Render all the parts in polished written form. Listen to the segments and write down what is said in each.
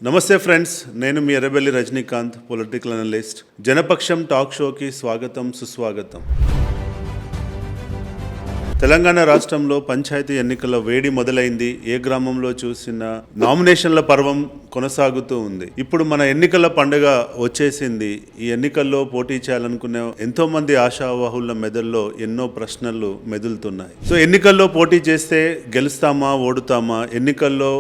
నమస్తే ఫ్రెండ్స్, నేను మీ Errabelli Rajinikanth, political analyst. Janapaksham talk షోకి స్వాగతం, సుస్వాగతం. తెలంగాణ రాష్ట్రంలో పంచాయతీ ఎన్నికల వేడి మొదలైంది. ఏ గ్రామంలో చూసినా నామినేషన్ల పర్వం కొనసాగుతూ ఉంది. ఇప్పుడు మన ఎన్నికల పండుగ వచ్చేసింది. ఈ ఎన్నికల్లో పోటీ చేయాలనుకునే ఎంతో మంది ఆశావాహుల మెదల్లో ఎన్నో ప్రశ్నలు మెదులుతున్నాయి. సో ఎన్నికల్లో పోటీ చేస్తే గెలుస్తామా, ఓడుతామా? ఎన్నికల్లో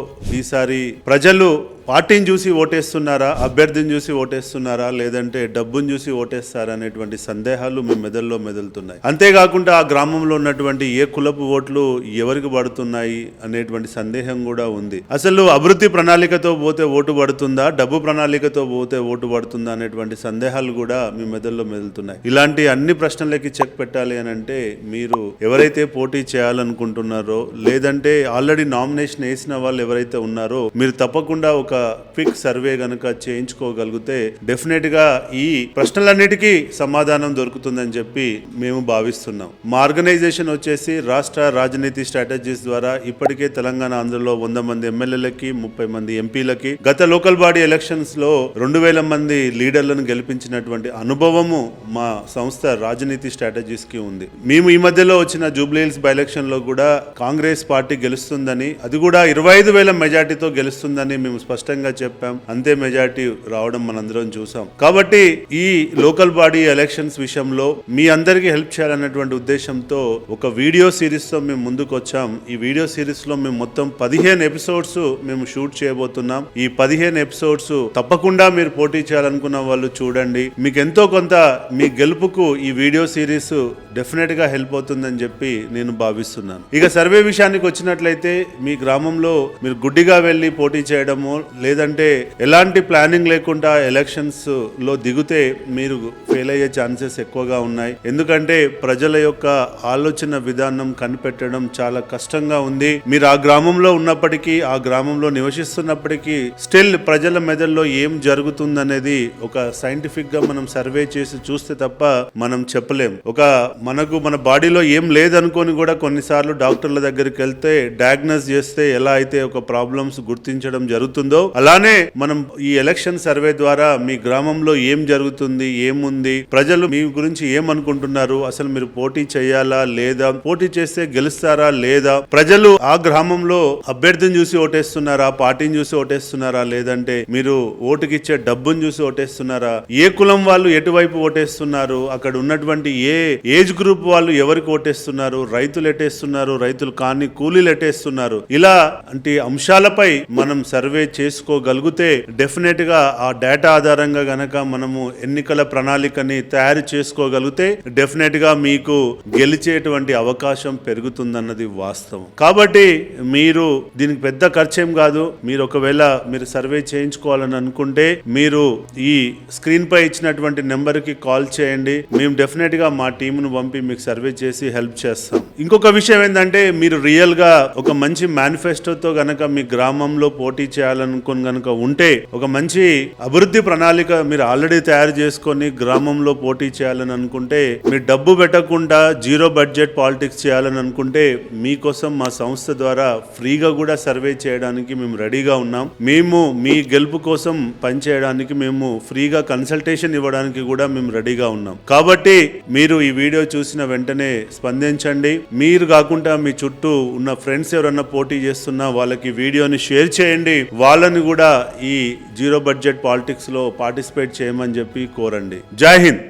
ఈసారి ప్రజలు పార్టీని చూసి ఓటేస్తున్నారా, అభ్యర్థిని చూసి ఓటేస్తున్నారా, లేదంటే డబ్బును చూసి ఓటేస్తారా అనేటువంటి సందేహాలు మీ మెదల్లో మెదులుతున్నాయి. అంతేకాకుండా ఆ గ్రామంలో ఉన్నటువంటి ఏ కులపు ఓట్లు ఎవరికి పడుతున్నాయి అనేటువంటి సందేహం కూడా ఉంది. అసలు అభివృద్ధి ప్రణాళికతో పోతే ఓటు పడుతుందా, డబ్బు ప్రణాళికతో పోతే ఓటు పడుతుందా అనేటువంటి సందేహాలు కూడా మీ మెదల్లో మెదులుతున్నాయి. ఇలాంటి అన్ని ప్రశ్నలకి చెక్ పెట్టాలి అని అంటే మీరు ఎవరైతే పోటీ చేయాలనుకుంటున్నారో, లేదంటే ఆల్రెడీ నామినేషన్ వేసిన వాళ్ళు ఎవరైతే ఉన్నారో, మీరు తప్పకుండా ఒక క్విక్ సర్వే గనక చేయించుకోగలిగితే డెఫినెట్ గా ఈ ప్రశ్నలన్నిటికీ సమాధానం దొరుకుతుందని చెప్పి మేము భావిస్తున్నాం. మా ఆర్గనైజేషన్ వచ్చేసి రాష్ట్ర రాజనీతి స్ట్రాటజీస్ ద్వారా ఇప్పటికే తెలంగాణ, ఆంధ్రలో 100 మంది ఎమ్మెల్యేలకి, 30 మంది ఎంపీలకి, గత లోకల్ బాడీ ఎలక్షన్స్ లో 2000 మంది లీడర్లను గెలిపించినటువంటి అనుభవము మా సంస్థ రాజనీతి స్ట్రాటజీస్ కి ఉంది. మేము ఈ మధ్యలో వచ్చిన జూబ్లీ హిల్స్ బై ఎలక్షన్ లో కూడా కాంగ్రెస్ పార్టీ గెలుస్తుందని, అది కూడా 25,000 మెజార్టీతో గెలుస్తుందని మేము స్పష్టంగా చెప్పాం. అంతే మెజార్టీ రావడం మనందరం చూసాం. కాబట్టి ఈ లోకల్ బాడీ ఎలక్షన్స్ విషయంలో మీ అందరికీ హెల్ప్ చేయాలన్నటువంటి ఉద్దేశంతో ఒక వీడియో సిరీస్ తో మేము ముందుకు వచ్చాం. ఈ వీడియో సిరీస్ లో మేము మొత్తం 15 ఎపిసోడ్స్ మేము షూట్ చేయబోతున్నాం. ఈ 15 ఎపిసోడ్స్ తప్పకుండా మీరు పోటీ చేయాలనుకున్న వాళ్ళు చూడండి. మీకు ఎంతో కొంత మీ గెలుపుకు ఈ వీడియో సిరీస్ డెఫినెట్ గా హెల్ప్ అవుతుందని చెప్పి నేను భావిస్తున్నాను. ఇక సర్వే విషయానికి వచ్చినట్లయితే, మీ గ్రామంలో మీరు గుడ్డిగా వెళ్ళి పోటీ చేయడము, లేదంటే ఎలాంటి ప్లానింగ్ లేకుండా ఎలక్షన్స్ లో దిగితే మీరు ఫెయిల్ అయ్యే ఛాన్సెస్ ఎక్కువగా ఉన్నాయి. ఎందుకంటే ప్రజల యొక్క ఆలోచన విధానం కనిపెట్టడం చాలా కష్టంగా ఉంది. మీరు ఆ గ్రామంలో ఉన్నప్పటికీ, ఆ గ్రామంలో నివసిస్తున్నప్పటికీ స్టిల్ ప్రజల మెదడులో ఏం జరుగుతుందనేది ఒక సైంటిఫిక్ గా మనం సర్వే చేసి చూస్తే తప్ప మనం చెప్పలేం. మన బాడీలో ఏం లేదనుకొని కూడా కొన్నిసార్లు డాక్టర్ల దగ్గరికి వెళ్తే డయాగ్నోస్ చేస్తే ఎలా అయితే ఒక ప్రాబ్లమ్స్ గుర్తించడం జరుగుతుందో, అలానే మనం ఈ ఎలక్షన్ సర్వే ద్వారా మీ గ్రామంలో ఏం జరుగుతుంది, ఏముంది, ప్రజలు మీ గురించి ఏమనుకుంటున్నారు, అసలు మీరు పోటీ చేయాలా లేదా, పోటీ చేస్తే గెలుస్తారా లేదా, ప్రజలు ఆ గ్రామంలో అభ్యర్థిని చూసి ఓటేస్తున్నారా, పార్టీని చూసి ఓటేస్తున్నారా, లేదంటే మీరు ఓటుకిచ్చే డబ్బును చూసి ఓటేస్తున్నారా, ఏ కులం వాళ్ళు ఎటువైపు ఓటేస్తున్నారు, అక్కడ ఉన్నటువంటి ఏ ఏజ్ గ్రూప్ వాళ్ళు ఎవరికి ఓటేస్తున్నారు, రైతులు ఎటేస్తున్నారు, రైతులు కాని కూలీలు ఎటేస్తున్నారు, ఇలా అంటే అంశాలపై మనం సర్వే చేసుకోగలిగితే డెఫినెట్ గా ఆ డేటా ఆధారంగా గనక మనము ఎన్నికల ప్రణాళికని తయారు చేసుకోగలిగితే డెఫినెట్ గా మీకు గెలిచేటువంటి అవకాశం పెరుగుతుందన్నది వాస్తవం. కాబట్టి మీరు దీనికి పెద్ద ఖర్చేం కాదు. మీరు ఒకవేళ మీరు సర్వే చేయించుకోవాలని అనుకుంటే మీరు ఈ స్క్రీన్ పై ఇచ్చినటువంటి నెంబర్ కి కాల్ చేయండి. మేము డెఫినెట్ గా మా టీమును పంపి మీకు సర్వే చేసి హెల్ప్ చేస్తాం. ఇంకొక విషయం ఏంటంటే, మీరు రియల్ గా ఒక మంచి మేనిఫెస్టోతో గనక మీ గ్రామంలో పోటీ చేయాలనుకుని గనక ఉంటే, ఒక మంచి అభివృద్ధి ప్రణాళిక మీరు ఆల్రెడీ తయారు చేసుకొని గ్రామంలో పోటీ చేయాలని అనుకుంటే, మీరు డబ్బు పెట్టకుండా జీరో బడ్జెట్ పాలిటిక్స్ చేయాలని అనుకుంటే, మీకోసం మా సంస్థ ద్వారా ఫ్రీగా కూడా సర్వే చేయడానికి మేము రెడీగా ఉన్నాం. మేము మీ గెలుపు కోసం పనిచేయడానికి, మేము ఫ్రీగా కన్సల్టేషన్ ఇవ్వడానికి కూడా మేము రెడీగా ఉన్నాం. కాబట్టి మీరు ఈ వీడియో చూసిన వెంటనే స్పందించండి. మీరు కాకుండా మీ చుట్టూ ఉన్న ఫ్రెండ్స్ ఎవరన్నా పోటీ చేస్తున్నా వాళ్ళకి వీడియోని షేర్ చేయండి. వాళ్ళని కూడా ఈ జీరో బడ్జెట్ పాలిటిక్స్ లో పార్టిసిపేట్ చేయమని చెప్పి కోరండి. జై హింద్.